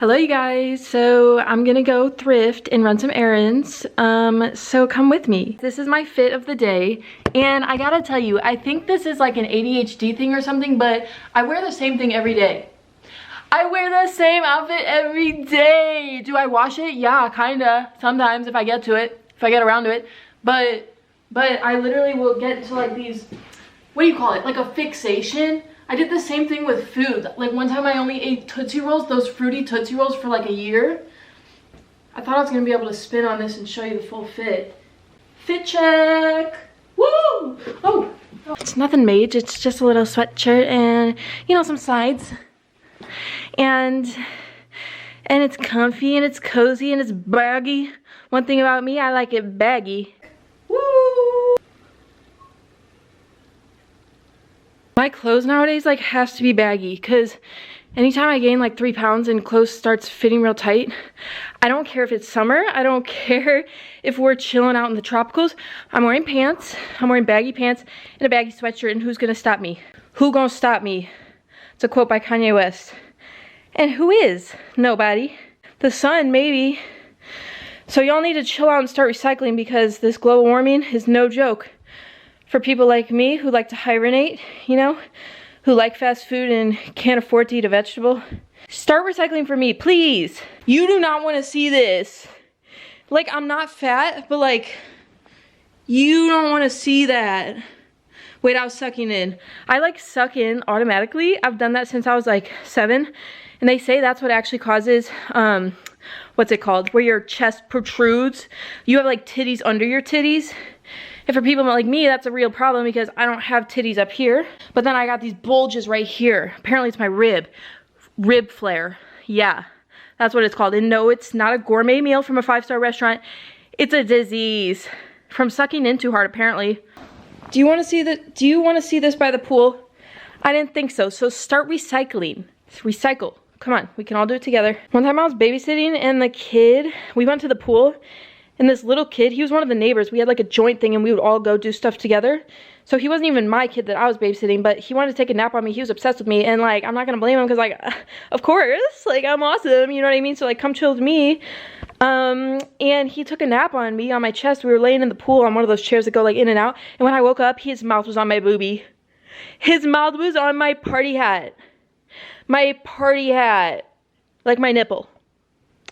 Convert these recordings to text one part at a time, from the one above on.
Hello you guys, so I'm gonna go thrift and run some errands, so come with me. This is my fit of the day, and I gotta tell you, I think this is like an ADHD thing or something, but I wear the same thing every day. I wear the same outfit every day. Do I wash it? Yeah, kinda, sometimes if I get to it, if I get around to it, but I literally will get into like these, what do you call it, like a fixation. I did the same thing with food. Like one time I only ate Tootsie Rolls, those fruity Tootsie Rolls, for like a year. I thought I was gonna be able to spin on this and show you the full fit. Fit check! Woo! Oh! It's nothing major, it's just a little sweatshirt and, you know, some sides. And it's comfy and it's cozy and it's baggy. One thing about me, I like it baggy. Woo! My clothes nowadays like has to be baggy because anytime I gain like 3 pounds and clothes starts fitting real tight, I don't care if it's summer, I don't care if we're chilling out in the tropicals, I'm wearing pants, I'm wearing baggy pants and a baggy sweatshirt, and who's gonna stop me? Who gonna stop me? It's a quote by Kanye West. And who is? Nobody. The sun, maybe. So y'all need to chill out and start recycling because this global warming is no joke. For people like me who like to hibernate, you know, who like fast food and can't afford to eat a vegetable, start recycling for me, please. You do not want to see this. Like, I'm not fat, but like, you don't want to see that. Wait, I was sucking in. I like suck in automatically. I've done that since I was like 7. And they say that's what actually causes, what's it called? Where your chest protrudes. You have like titties under your titties. And for people like me, that's a real problem because I don't have titties up here. But then I got these bulges right here. Apparently it's my rib flare. Yeah, that's what it's called. And no, it's not a gourmet meal from a 5-star restaurant. It's a disease from sucking in too hard, apparently. Do you want to see this by the pool? I didn't think so. So start recycling. Recycle. Come on, we can all do it together. One time I was babysitting and we went to the pool. And this little kid, he was one of the neighbors. We had like a joint thing and we would all go do stuff together. So he wasn't even my kid that I was babysitting, but he wanted to take a nap on me. He was obsessed with me, and like, I'm not gonna blame him because like, of course, like I'm awesome, you know what I mean? So like, come chill with me. And he took a nap on me, on my chest. We were laying in the pool on one of those chairs that go like in and out. And when I woke up, his mouth was on my boobie. His mouth was on my party hat. My party hat. Like my nipple.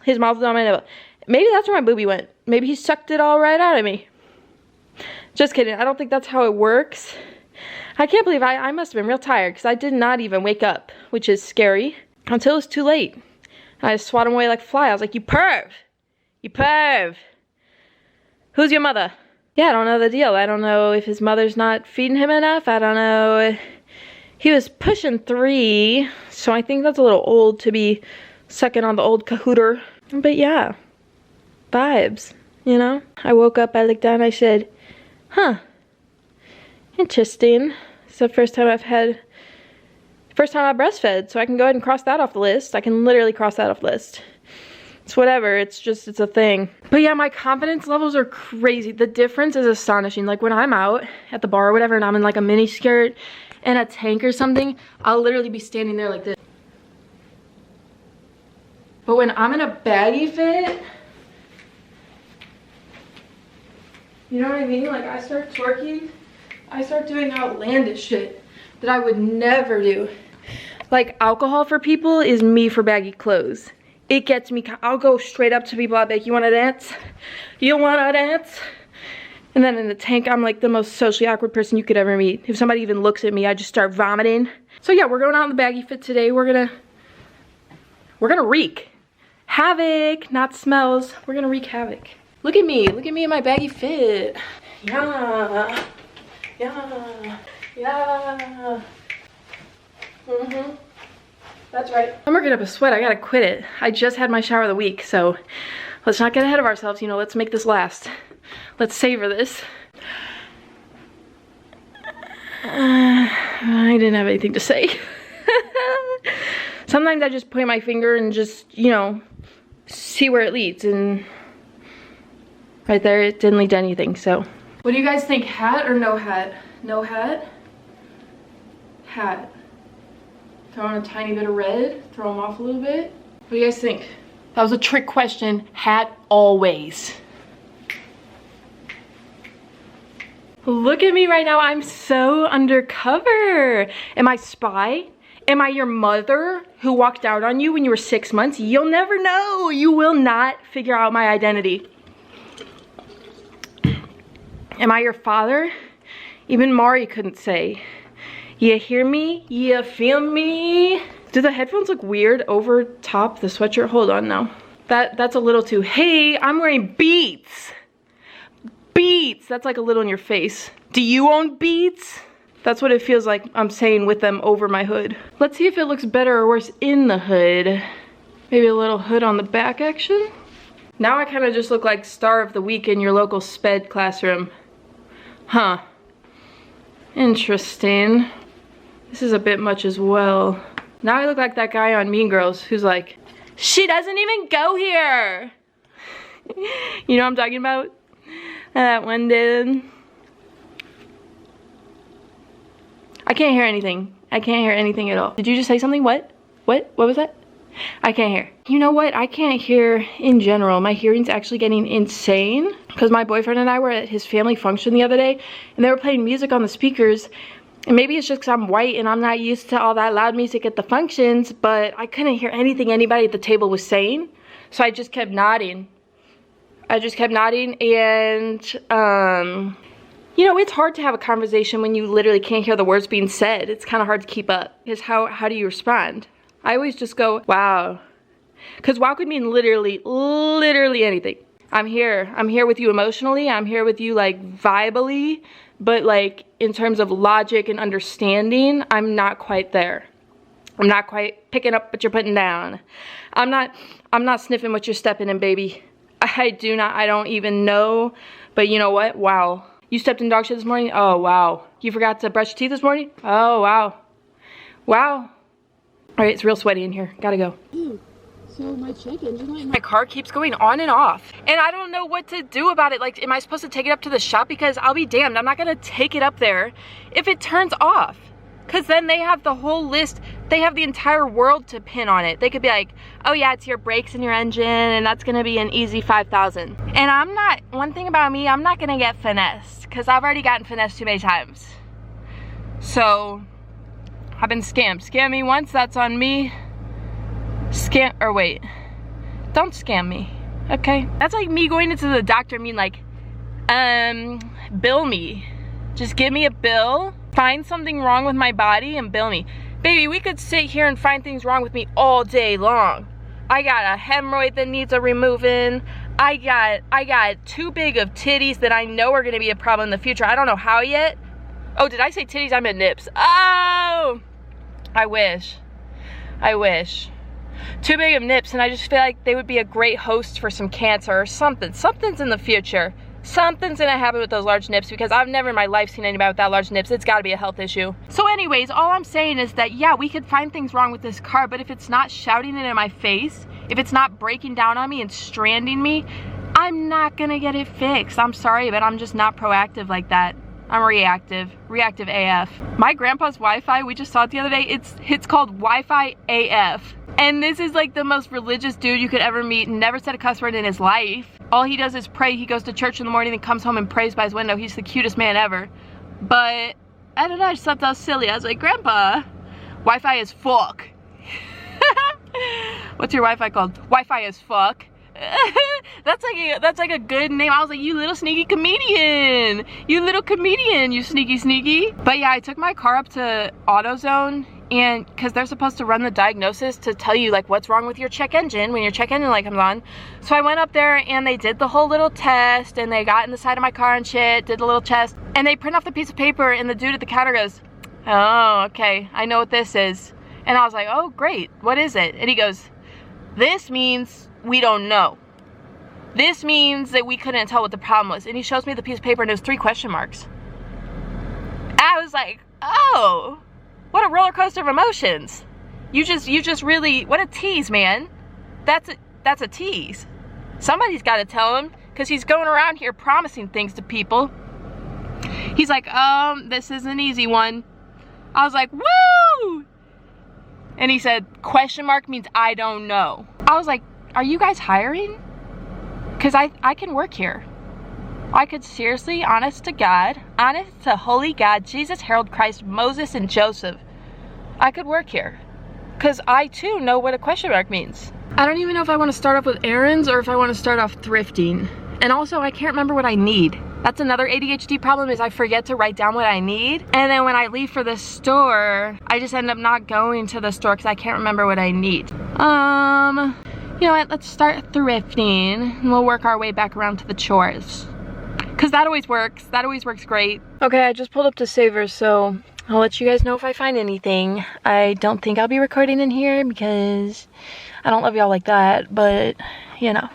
His mouth was on my nipple. Maybe that's where my boobie went. Maybe he sucked it all right out of me. Just kidding. I don't think that's how it works. I can't believe I must have been real tired because I did not even wake up, which is scary, until it was too late. I just swat him away like a fly. I was like, you perv! You perv! Who's your mother? Yeah, I don't know the deal. I don't know if his mother's not feeding him enough. I don't know. He was pushing 3, so I think that's a little old to be sucking on the old cahooter. But yeah. Vibes, you know? I woke up, I looked down, I said, huh, interesting. It's the first time I breastfed, so I can go ahead and cross that off the list. I can literally cross that off the list. It's whatever, it's a thing. But yeah, my confidence levels are crazy. The difference is astonishing. Like when I'm out at the bar or whatever and I'm in like a mini skirt and a tank or something, I'll literally be standing there like this. But when I'm in a baggy fit, you know what I mean? Like I start twerking, I start doing outlandish shit that I would never do. Like alcohol for people is me for baggy clothes. It gets me, I'll go straight up to people, I'll be like, you wanna dance? You wanna dance? And then in the tank, I'm like the most socially awkward person you could ever meet. If somebody even looks at me, I just start vomiting. So yeah, we're going out in the baggy fit today. We're gonna wreak havoc, not smells. We're gonna wreak havoc. Look at me in my baggy fit. Yeah, yeah, yeah. That's right. I'm working up a sweat, I gotta quit it. I just had my shower of the week, so let's not get ahead of ourselves, you know, let's make this last. Let's savor this. I didn't have anything to say. Sometimes I just point my finger and just, you know, see where it leads, and right there, it didn't lead to anything, so. What do you guys think, hat or no hat? No hat? Hat. Throw on a tiny bit of red, throw them off a little bit. What do you guys think? That was a trick question. Hat always. Look at me right now. I'm so undercover. Am I spy? Am I your mother who walked out on you when you were 6 months? You'll never know. You will not figure out my identity. Am I your father? Even Mari couldn't say. You hear me? You feel me? Do the headphones look weird over top the sweatshirt? Hold on now. That's a little too. Hey, I'm wearing Beats. Beats. That's like a little in your face. Do you own Beats? That's what it feels like I'm saying with them over my hood. Let's see if it looks better or worse in the hood. Maybe a little hood on the back action. Now I kind of just look like star of the week in your local sped classroom. Huh. Interesting. This is a bit much as well. Now I look like that guy on Mean Girls who's like, she doesn't even go here. You know what I'm talking about? That one did. I can't hear anything. I can't hear anything at all. Did you just say something? What? What was that? I can't hear. You know what? I can't hear in general. My hearing's actually getting insane because my boyfriend and I were at his family function the other day and they were playing music on the speakers. And maybe it's just because I'm white and I'm not used to all that loud music at the functions, but I couldn't hear anything anybody at the table was saying. So I just kept nodding. And, you know, it's hard to have a conversation when you literally can't hear the words being said. It's kind of hard to keep up. Because how do you respond? I always just go, wow. Because wow could mean literally anything. I'm here with you emotionally. I'm here with you like vibally. But like in terms of logic and understanding, I'm not quite there. I'm not quite picking up what you're putting down. I'm not sniffing what you're stepping in, baby. I don't even know. But you know what? Wow. You stepped in dog shit this morning? Oh, wow. You forgot to brush your teeth this morning? Oh, wow. Wow. All right, it's real sweaty in here. Gotta go. Dude, so my check engine light... My car keeps going on and off. And I don't know what to do about it. Like, am I supposed to take it up to the shop? Because I'll be damned. I'm not gonna take it up there if it turns off. Because then they have the whole list. They have the entire world to pin on it. They could be like, oh yeah, it's your brakes and your engine, and that's gonna be an easy 5,000. And I'm not, one thing about me, I'm not gonna get finessed, because I've already gotten finessed too many times. So, I've been scammed. Scam me once, that's on me. Wait, don't scam me, okay? That's like me going into the doctor and being like, bill me. Just give me a bill. Find something wrong with my body and bill me. Baby, we could sit here and find things wrong with me all day long. I got a hemorrhoid that needs a removing. I got too big of titties that I know are gonna be a problem in the future. I don't know how yet. Oh, did I say titties? I meant nips. Oh, I wish. Too big of nips, and I just feel like they would be a great host for some cancer or something. Something's in the future. Something's gonna happen with those large nips because I've never in my life seen anybody with that large nips. It's gotta be a health issue. So anyways, all I'm saying is that, yeah, we could find things wrong with this car, but if it's not shouting it in my face, if it's not breaking down on me and stranding me, I'm not gonna get it fixed. I'm sorry, but I'm just not proactive like that. I'm reactive AF. My grandpa's Wi-Fi, we just saw it the other day, it's called Wi-Fi AF. And this is like the most religious dude you could ever meet, never said a cuss word in his life. All he does is pray. He goes to church in the morning and comes home and prays by his window. He's the cutest man ever. But, I don't know, I just thought that was silly. I was like, Grandpa, Wi-Fi is fuck. What's your Wi-Fi called? Wi-Fi is fuck. That's like a good name. I was like, you little sneaky comedian. You little comedian, you sneaky. But yeah, I took my car up to AutoZone, and because they're supposed to run the diagnosis to tell you like what's wrong with your check engine when your check engine light comes on. So I went up there and they did the whole little test, and they got in the side of my car and shit, did the little test, and they print off the piece of paper, and the dude at the counter goes, oh, okay, I know what this is. And I was like, oh great, what is it? And he goes, this means we don't know. This means that we couldn't tell what the problem was. And he shows me the piece of paper and there's 3 question marks. I was like, oh, what a roller coaster of emotions. You just really, what a tease, man. That's a tease. Somebody's got to tell him, because he's going around here promising things to people. He's like, this is an easy one. I was like, woo! And he said, question mark means I don't know. I was like, are you guys hiring? Because I can work here. I could seriously, honest to God, honest to holy God, Jesus, Harold, Christ, Moses, and Joseph, I could work here. Because I too know what a question mark means. I don't even know if I want to start off with errands or if I want to start off thrifting. And also, I can't remember what I need. That's another ADHD problem, is I forget to write down what I need. And then when I leave for the store, I just end up not going to the store because I can't remember what I need. You know what, let's start thrifting and we'll work our way back around to the chores. Cause that always works great. Okay, I just pulled up to Savers, so I'll let you guys know if I find anything. I don't think I'll be recording in here because I don't love y'all like that, but you know,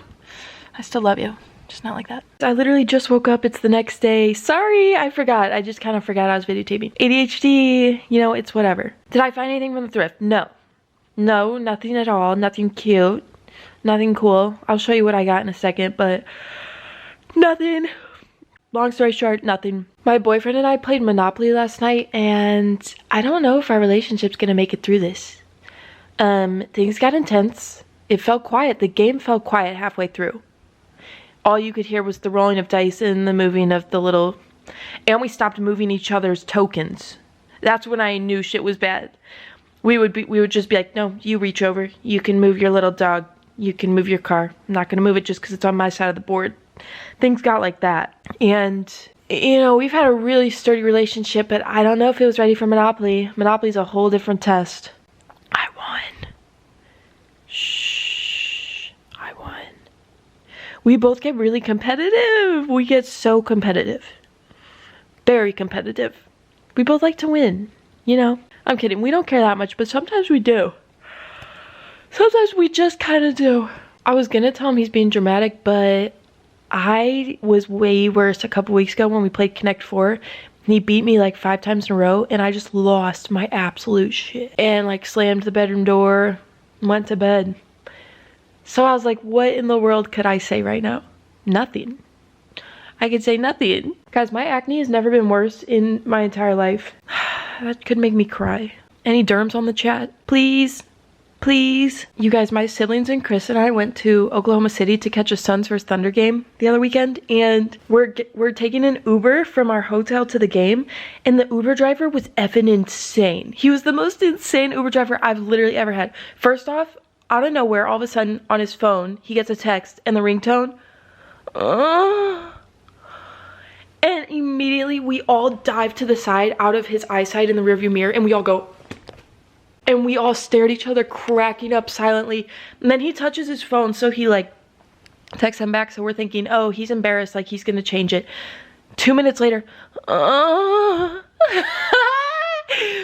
I still love you. Just not like that. I literally just woke up. It's the next day. Sorry, I forgot. I just kind of forgot I was videotaping. ADHD, you know, it's whatever. Did I find anything from the thrift? No. No, nothing at all. Nothing cute. Nothing cool. I'll show you what I got in a second, but nothing. Long story short, nothing. My boyfriend and I played Monopoly last night, and I don't know if our relationship's gonna make it through this. Things got intense. It felt quiet. The game felt quiet halfway through. All you could hear was the rolling of dice and the moving of the little... And we stopped moving each other's tokens. That's when I knew shit was bad. We would just be like, no, you reach over. You can move your little dog. You can move your car. I'm not gonna move it just because it's on my side of the board. Things got like that. And, you know, we've had a really sturdy relationship, but I don't know if it was ready for Monopoly. Monopoly's a whole different test. I won. Shh. I won. We both get really competitive. We get so competitive. Very competitive. We both like to win, you know? I'm kidding. We don't care that much, but sometimes we do. Sometimes we just kind of do. I was gonna tell him he's being dramatic, but I was way worse a couple weeks ago when we played Connect 4. He beat me like 5 times in a row, and I just lost my absolute shit. And like slammed the bedroom door, went to bed. So I was like, what in the world could I say right now? Nothing. I could say nothing. Guys, my acne has never been worse in my entire life. That could make me cry. Any derms on the chat? Please? Please? You guys, my siblings and Chris and I went to Oklahoma City to catch a Suns vs Thunder game the other weekend, and we're taking an Uber from our hotel to the game, and the Uber driver was effing insane. He was the most insane Uber driver I've literally ever had. First off, out of nowhere, all of a sudden, on his phone, he gets a text, and the ringtone, and immediately we all dive to the side out of his eyesight in the rearview mirror, and we all go, and we all stare at each other, cracking up silently. And then he touches his phone, so he like texts him back, so we're thinking, oh, he's embarrassed, like he's gonna change it. 2 minutes later,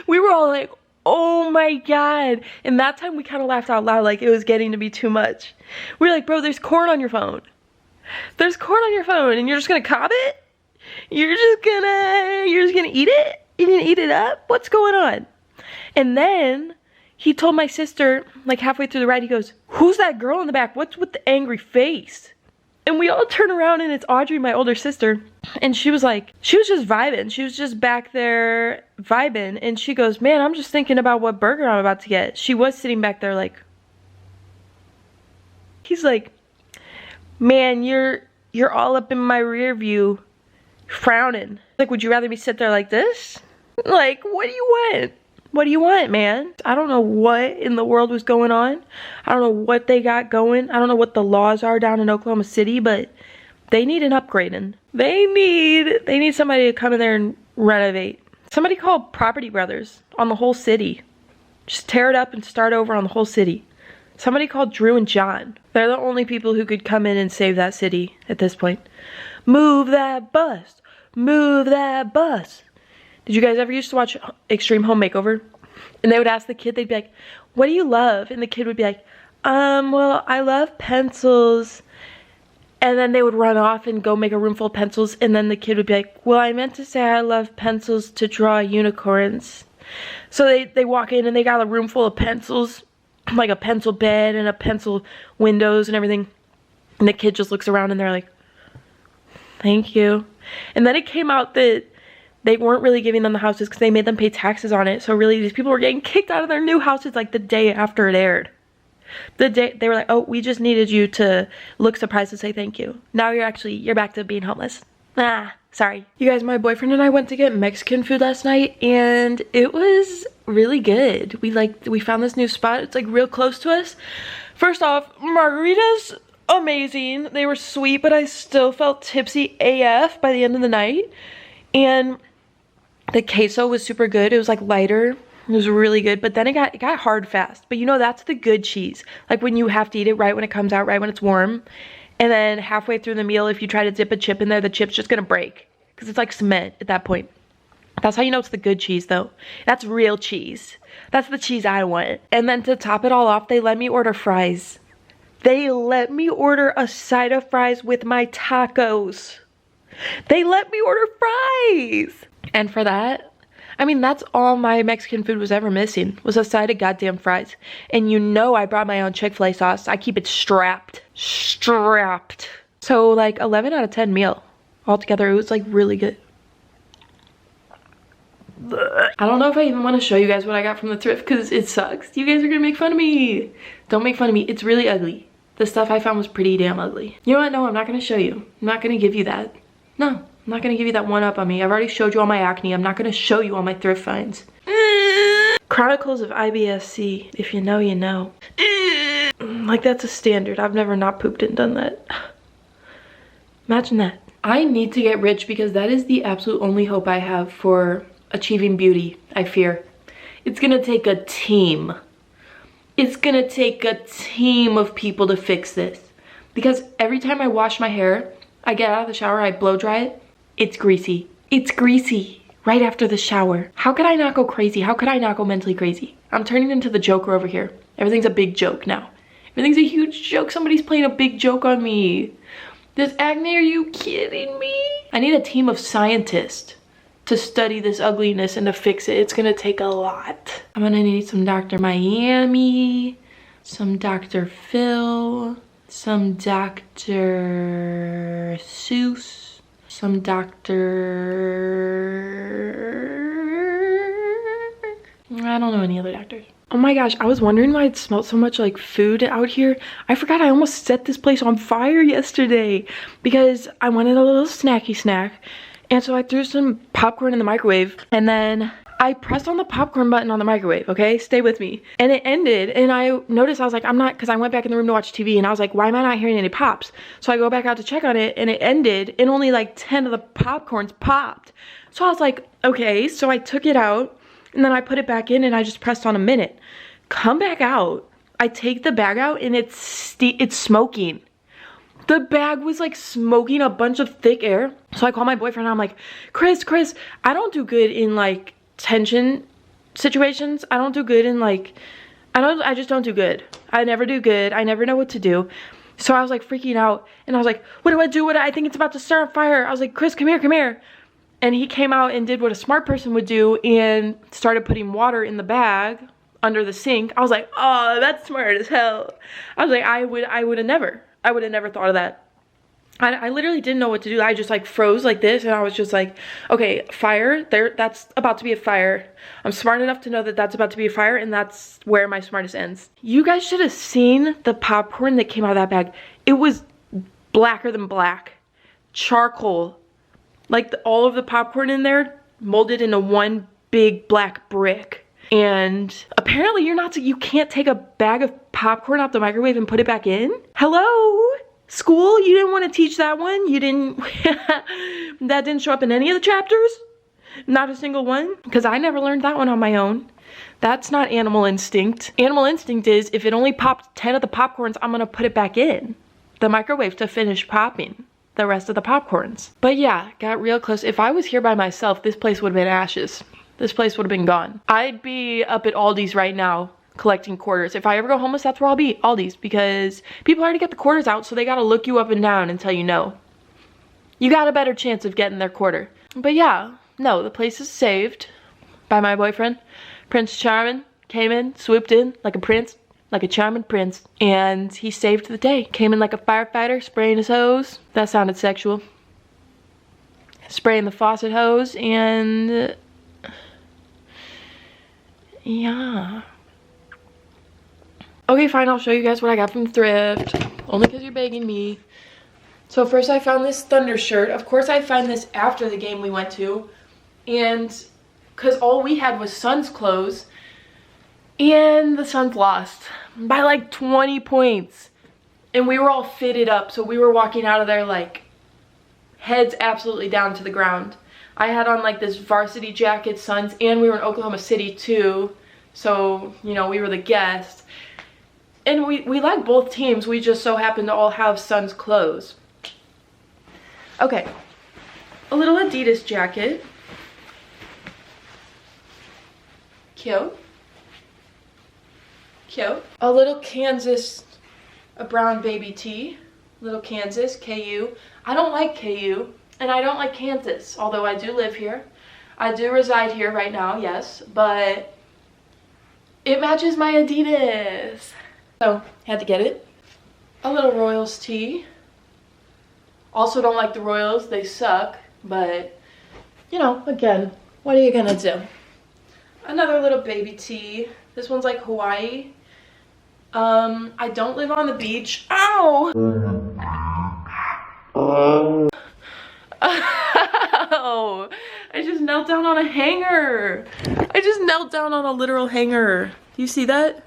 we were all like, oh my God. And that time we kind of laughed out loud, like it was getting to be too much. We were like, bro, there's corn on your phone. There's corn on your phone, and you're just gonna cop it? You're just gonna eat it? You're gonna eat it up? What's going on? And then he told my sister, like halfway through the ride, he goes, who's that girl in the back? What's with the angry face? And we all turn around, and it's Audrey, my older sister. And she was like, she was just vibing. She was just back there vibing. And she goes, man, I'm just thinking about what burger I'm about to get. She was sitting back there like, he's like, man, you're all up in my rear view frowning. Like, would you rather me sit there like this? Like, what do you want? What do you want, man? I don't know what in the world was going on. I don't know what they got going. I don't know what the laws are down in Oklahoma City, but they need an upgrading. They need somebody to come in there and renovate. Somebody call Property Brothers on the whole city. Just tear it up and start over on the whole city. Somebody called Drew and John. They're the only people who could come in and save that city at this point. Move that bus. Move that bus. Did you guys ever used to watch Extreme Home Makeover? And they would ask the kid, they'd be like, what do you love? And the kid would be like, well, I love pencils. And then they would run off and go make a room full of pencils. And then the kid would be like, well, I meant to say I love pencils to draw unicorns. So they walk in and they got a room full of pencils, like a pencil bed and a pencil windows and everything. And the kid just looks around and they're like, thank you. And then it came out that they weren't really giving them the houses because they made them pay taxes on it. So really, these people were getting kicked out of their new houses like the day after it aired. The day they were like, oh, we just needed you to look surprised and say thank you. Now you're back to being homeless. Ah, sorry. You guys, my boyfriend and I went to get Mexican food last night and it was really good. We found this new spot. It's like real close to us. First off, margaritas, amazing. They were sweet, but I still felt tipsy AF by the end of the night. And the queso was super good. It was like lighter. It was really good, but then it got hard fast. But you know, that's the good cheese. Like when you have to eat it right when it comes out, right when it's warm. And then halfway through the meal, if you try to dip a chip in there, the chip's just gonna break. Because it's like cement at that point. That's how you know it's the good cheese though. That's real cheese. That's the cheese I want. And then to top it all off, they let me order fries. They let me order a side of fries with my tacos. They let me order fries. And for that, I mean, that's all my Mexican food was ever missing, was a side of goddamn fries. And you know I brought my own Chick-fil-A sauce. I keep it strapped. Strapped. So like 11 out of 10 meal. Altogether, it was like really good. I don't know if I even want to show you guys what I got from the thrift because it sucks. You guys are gonna make fun of me. Don't make fun of me. It's really ugly. The stuff I found was pretty damn ugly. You know what? No, I'm not gonna show you. I'm not gonna give you that. No. I'm not gonna give you that one up on me. I've already showed you all my acne. I'm not gonna show you all my thrift finds. Chronicles of IBS-C. If you know, you know. Like that's a standard. I've never not pooped and done that. Imagine that. I need to get rich because that is the absolute only hope I have for achieving beauty, I fear. It's gonna take a team. It's gonna take a team of people to fix this. Because every time I wash my hair, I get out of the shower, I blow dry it. It's greasy. It's greasy right after the shower. How could I not go crazy? How could I not go mentally crazy? I'm turning into the Joker over here. Everything's a big joke now. Everything's a huge joke. Somebody's playing a big joke on me. This acne, are you kidding me? I need a team of scientists to study this ugliness and to fix it. It's gonna take a lot. I'm gonna need some Dr. Miami, some Dr. Phil, some Dr. Seuss, some I don't know any other doctors. Oh my gosh, I was wondering why it smelled so much like food out here. I forgot I almost set this place on fire yesterday because I wanted a little snacky snack. And so I threw some popcorn in the microwave and then I pressed on the popcorn button on the microwave, okay? Stay with me. And it ended and I noticed, I was like, because I went back in the room to watch TV and I was like, why am I not hearing any pops? So I go back out to check on it and it ended and only like 10 of the popcorns popped. So I was like, okay, so I took it out and then I put it back in and I just pressed on a minute. Come back out. I take the bag out and it's smoking. The bag was like smoking a bunch of thick air. So I call my boyfriend and I'm like, Chris, I don't do good in like tension situations. I don't do good in like, I just don't do good. I never do good. I never know what to do. So I was like freaking out and I was like, what do I do? I think it's about to start on fire. I was like, Chris, come here. And he came out and did what a smart person would do and started putting water in the bag under the sink. I was like, oh, that's smart as hell. I was like, I would have never thought of that. I literally didn't know what to do. I just like froze like this and I was just like, okay, fire, that's about to be a fire. I'm smart enough to know that that's about to be a fire and that's where my smartest ends. You guys should have seen the popcorn that came out of that bag. It was blacker than black. Charcoal. Like all of the popcorn in there molded into one big black brick. And apparently you can't take a bag of popcorn out the microwave and put it back in. Hello? School, you didn't want to teach that one? You didn't, that didn't show up in any of the chapters? Not a single one? Because I never learned that one on my own. That's not animal instinct. Animal instinct is if it only popped 10 of the popcorns, I'm gonna put it back in the microwave to finish popping the rest of the popcorns. But yeah, got real close. If I was here by myself, this place would have been ashes. This place would have been gone. I'd be up at Aldi's right now collecting quarters. If I ever go homeless, that's where I'll be, Aldi's, because people already get the quarters out, so they gotta look you up and down until you know. You got a better chance of getting their quarter. But yeah, no, the place is saved by my boyfriend. Prince Charming came in, swooped in like a prince, like a charming prince, and he saved the day. Came in like a firefighter, spraying his hose. That sounded sexual. Spraying the faucet hose, and yeah. Okay, fine, I'll show you guys what I got from thrift. Only because you're begging me. So first I found this Thunder shirt. Of course I found this after the game we went to. And because all we had was Suns clothes. And the Suns lost by like 20 points. And we were all fitted up. So we were walking out of there like heads absolutely down to the ground. I had on like this varsity jacket, Suns, and we were in Oklahoma City too. So, you know, we were the guests. And we like both teams. We just so happened to all have Suns clothes. Okay. A little Adidas jacket. Cute. Cute. A little Kansas, a brown baby tee. Little Kansas, KU. I don't like KU, and I don't like Kansas, although I do live here. I do reside here right now, yes, but it matches my Adidas. So, had to get it. A little Royals tee. Also don't like the Royals, they suck, but, you know, again, what are you gonna do? Another little baby tee. This one's like Hawaii. I don't live on the beach. Ow! Oh, I just knelt down on a hanger. I just knelt down on a literal hanger. Do you see that?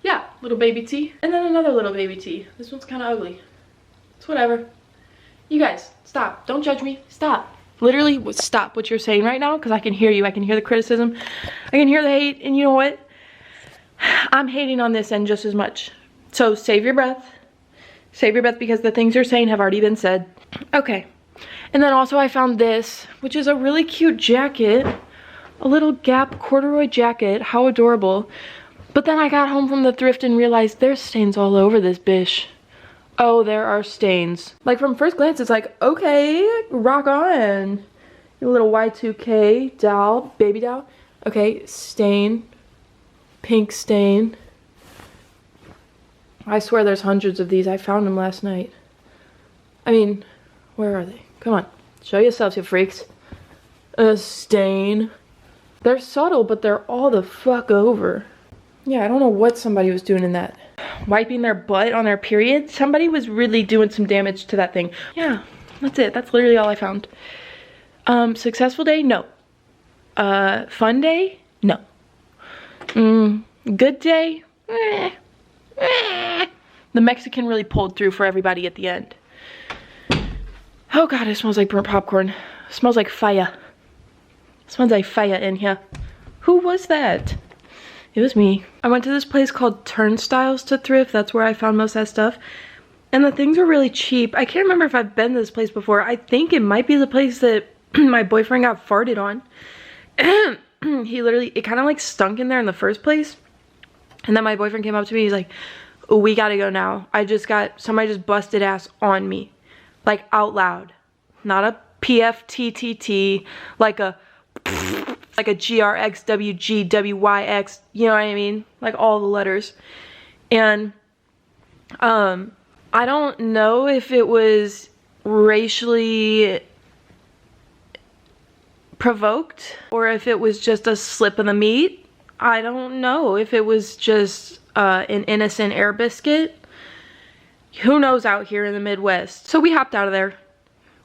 Yeah, little baby tee. And then another little baby tee. This one's kind of ugly. It's whatever. You guys, stop. Don't judge me. Stop. Literally, stop what you're saying right now, because I can hear you. I can hear the criticism. I can hear the hate. And you know what? I'm hating on this end just as much. So save your breath. Save your breath, because the things you're saying have already been said. Okay. And then also I found this, which is a really cute jacket. A little Gap corduroy jacket. How adorable. But then I got home from the thrift and realized there's stains all over this bish. Oh, there are stains. Like, from first glance, it's like, okay, rock on. Your little Y2K doll, baby doll. Okay, stain. Pink stain. I swear there's hundreds of these. I found them last night. I mean, where are they? Come on, show yourselves, you freaks. A stain. They're subtle, but they're all the fuck over. Yeah, I don't know what somebody was doing in that. Wiping their butt on their period? Somebody was really doing some damage to that thing. Yeah, that's it. That's literally all I found. Successful day? No. Fun day? No. Good day? The Mexican really pulled through for everybody at the end. Oh god, it smells like burnt popcorn. It smells like fire. It smells like fire in here. Who was that? It was me. I went to this place called Turnstiles to thrift. That's where I found most of that stuff. And the things were really cheap. I can't remember if I've been to this place before. I think it might be the place that my boyfriend got farted on. He literally, it kind of like stunk in there in the first place. And then my boyfriend came up to me. He's like, oh, we gotta go now. Somebody just busted ass on me. Like out loud. Not a PFTTT. Like a GRXWGWYX, you know what I mean? Like all the letters. And I don't know if it was racially provoked or if it was just a slip of the meat. I don't know if it was just an innocent air biscuit. Who knows out here in the Midwest? So we hopped out of there.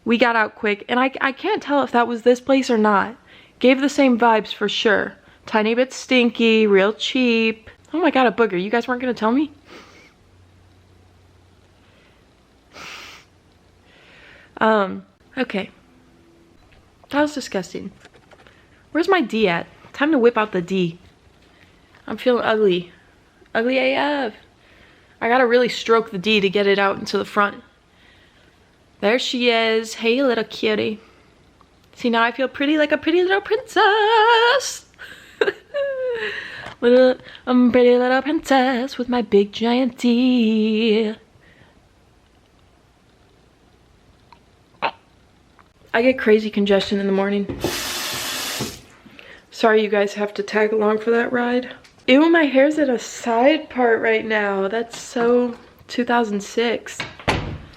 We got out quick, and I can't tell if that was this place or not. Gave the same vibes for sure. Tiny bit stinky, real cheap. Oh my god, a booger. You guys weren't gonna tell me? Okay. That was disgusting. Where's my D at? Time to whip out the D. I'm feeling ugly. Ugly AF. I gotta really stroke the D to get it out into the front. There she is. Hey, little cutie. See, now I feel pretty, like a pretty little princess. I'm a pretty little princess with my big giant D. I get crazy congestion in the morning. Sorry you guys have to tag along for that ride. Ew, my hair's at a side part right now. That's so 2006.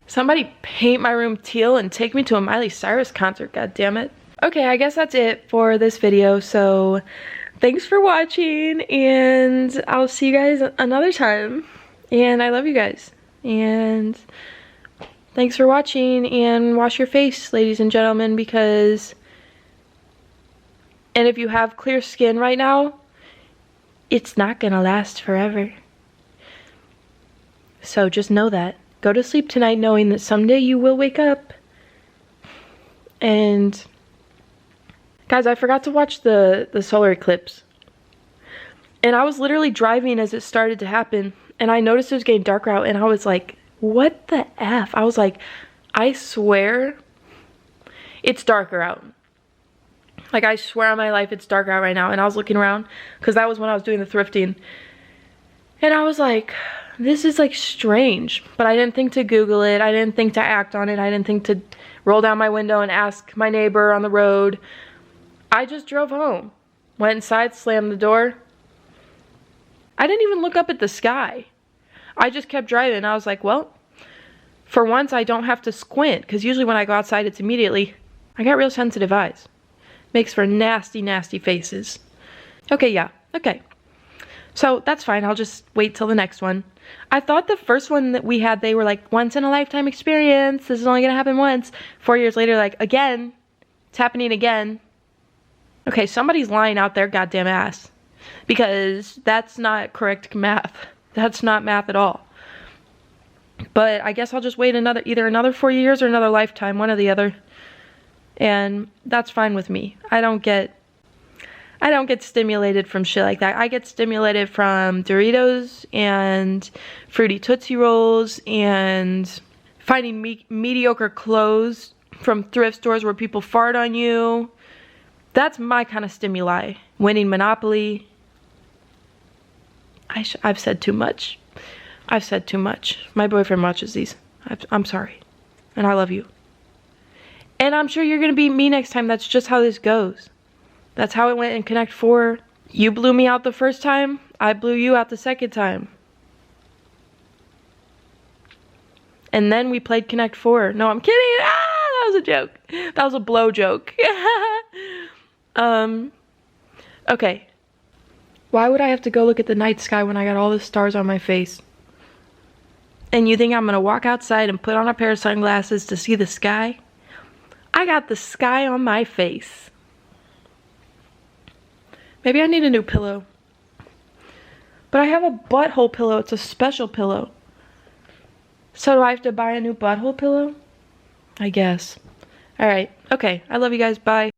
Somebody paint my room teal and take me to a Miley Cyrus concert, god damn it. Okay, I guess that's it for this video. So thanks for watching, and I'll see you guys another time. And I love you guys. And thanks for watching, and wash your face, ladies and gentlemen, because... And if you have clear skin right now, it's not gonna last forever. So just know that. Go to sleep tonight knowing that someday you will wake up. And guys, I forgot to watch the solar eclipse. And I was literally driving as it started to happen, and I noticed it was getting darker out, and I was like, what the F? I was like, I swear it's darker out. Like, I swear on my life it's dark out right now. And I was looking around, because that was when I was doing the thrifting. And I was like, this is like strange. But I didn't think to Google it. I didn't think to act on it. I didn't think to roll down my window and ask my neighbor on the road. I just drove home. Went inside, slammed the door. I didn't even look up at the sky. I just kept driving. I was like, well, for once I don't have to squint. Because usually when I go outside, it's immediately... I got real sensitive eyes. Makes for nasty, nasty faces. Okay, yeah. Okay. So, that's fine. I'll just wait till the next one. I thought the first one that we had, they were like, once in a lifetime experience. This is only gonna happen once. 4 years later, like, again. It's happening again. Okay, somebody's lying out their goddamn ass. Because that's not correct math. That's not math at all. But I guess I'll just wait either another 4 years or another lifetime. One or the other. And that's fine with me. I don't get stimulated from shit like that. I get stimulated from Doritos and Fruity Tootsie Rolls and finding mediocre clothes from thrift stores where people fart on you. That's my kind of stimuli. Winning Monopoly. I've said too much. I've said too much. My boyfriend watches these. I'm sorry. And I love you. And I'm sure you're going to beat me next time. That's just how this goes. That's how it went in Connect 4. You blew me out the first time. I blew you out the second time. And then we played Connect 4. No, I'm kidding. Ah, that was a joke. That was a blow joke. Okay. Why would I have to go look at the night sky when I got all the stars on my face? And you think I'm going to walk outside and put on a pair of sunglasses to see the sky? I got the sky on my face. Maybe I need a new pillow. But I have a butthole pillow. It's a special pillow. So do I have to buy a new butthole pillow? I guess. Alright. Okay. I love you guys. Bye.